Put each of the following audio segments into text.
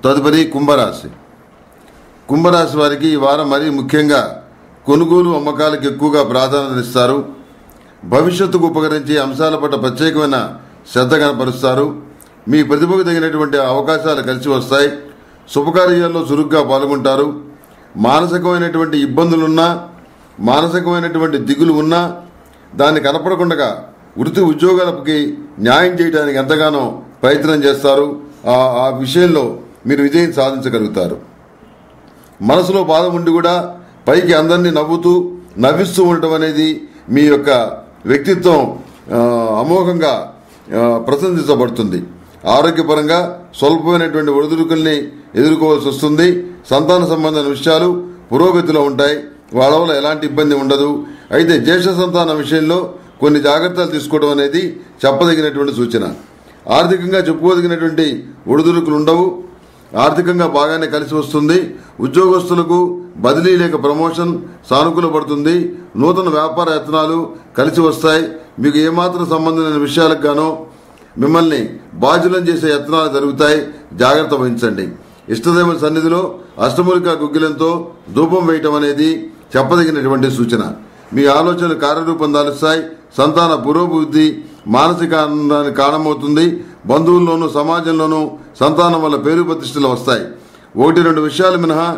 తదుపరి కుంభరాశి. కుంభరాశి వారికి ఈ వారం మరీ ముఖ్యంగా కొనుగోలు అమ్మకాలకు ఎక్కువగా ప్రాధాన్యత ఇస్తారు. భవిష్యత్తుకు ఉపకరించే అంశాల పట్ల ప్రత్యేకమైన శ్రద్ధ కనపరుస్తారు. మీ ప్రతిభకు తగినటువంటి అవకాశాలు కలిసి వస్తాయి. శుభకార్యాల్లో చురుగ్గా పాల్గొంటారు. మానసికమైనటువంటి ఇబ్బందులున్నా, మానసికమైనటువంటి దిగులు ఉన్నా దాన్ని కనపడకుండా వృత్తి ఉద్యోగాలకి న్యాయం చేయడానికి ఎంతగానో ప్రయత్నం చేస్తారు. ఆ విషయంలో మీరు విజయం సాధించగలుగుతారు. మనసులో బాధ ఉండి కూడా పైకి అందరినీ నవ్విస్తూ ఉండటం అనేది మీ యొక్క వ్యక్తిత్వం అమోఘంగా ప్రశంసించబడుతుంది. ఆరోగ్యపరంగా స్వల్పమైనటువంటి ఒడిదుడుకుల్ని ఎదుర్కోవాల్సి వస్తుంది. సంతాన సంబంధమైన విషయాలు పురోగతిలో ఉంటాయి. వాళ్ళ వల్ల ఎలాంటి ఇబ్బంది ఉండదు. అయితే జ్యేష్ఠ సంతానం విషయంలో కొన్ని జాగ్రత్తలు తీసుకోవడం అనేది చెప్పదగినటువంటి సూచన. ఆర్థికంగా చెప్పుకోదగినటువంటి ఒడిదుడుకులు ఉండవు. ఆర్థికంగా బాగానే కలిసి వస్తుంది. ఉద్యోగస్తులకు బదిలీ లేక ప్రమోషన్ సానుకూల పడుతుంది. నూతన వ్యాపార యత్నాలు కలిసి వస్తాయి. మీకు ఏమాత్రం సంబంధం లేని విషయాలకు గానో మిమ్మల్ని బాధ్యులను చేసే యత్నాలు జరుగుతాయి. జాగ్రత్త వహించండి. ఇష్టదైవ సన్నిధిలో అష్టమూలికా గుగ్గిలంతో ధూపం వేయటం అనేది చెప్పదగినటువంటి సూచన. మీ ఆలోచనలు కార్యరూపం దాలుస్తాయి. సంతాన పురోభివృద్ధి మానసిక ఆనందానికి కారణమవుతుంది. బంధువుల్లోనూ సమాజంలోనూ సంతానం వల్ల పేరు ప్రతిష్టలు వస్తాయి. 1-2 విషయాలు మినహా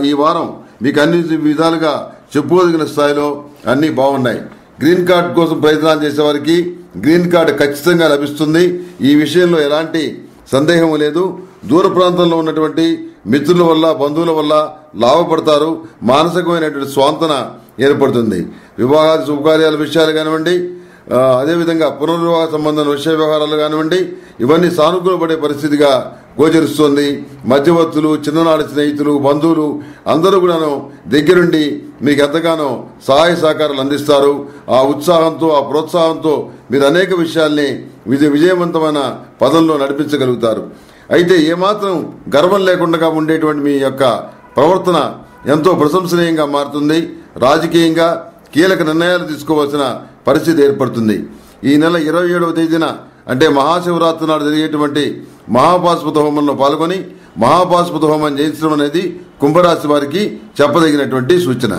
ఈ వారం మీకు అన్ని విధాలుగా చెప్పుకోదగిన స్థాయిలో అన్నీ బాగున్నాయి. గ్రీన్ కార్డ్ కోసం ప్రయత్నాలు చేసేవారికి గ్రీన్ కార్డు ఖచ్చితంగా లభిస్తుంది. ఈ విషయంలో ఎలాంటి సందేహం లేదు. దూర ప్రాంతంలో ఉన్నటువంటి మిత్రుల వల్ల, బంధువుల వల్ల లాభపడతారు. మానసికమైనటువంటి స్వాంతన ఏర్పడుతుంది. వివాహాది శుభకార్యాల విషయాలు కానివ్వండి, అదేవిధంగా పునర్వివాహ సంబంధం విషయ వ్యవహారాలు కానివ్వండి, ఇవన్నీ సానుకూలపడే పరిస్థితిగా గోచరిస్తోంది. మధ్యవర్తులు, చిన్ననాటి స్నేహితులు, బంధువులు అందరూ కూడాను దగ్గరుండి మీకు ఎంతగానో సహాయ సహకారాలు అందిస్తారు. ఆ ఉత్సాహంతో, ఆ ప్రోత్సాహంతో మీరు అనేక విషయాల్ని విజయవంతమైన పదంలో నడిపించగలుగుతారు. అయితే ఏమాత్రం గర్వం లేకుండా ఉండేటువంటి మీ యొక్క ప్రవర్తన ఎంతో ప్రశంసనీయంగా మారుతుంది. రాజకీయంగా కీలక నిర్ణయాలు తీసుకోవాల్సిన పరిస్థితి ఏర్పడుతుంది. ఈ నెల 27వ తేదీన అంటే మహాశివరాత్రి నాడు జరిగేటువంటి మహాపాశుపత హోమంలో పాల్గొని మహాపాశుపత హోమం చేయించడం అనేది కుంభరాశి వారికి చెప్పదగినటువంటి సూచన.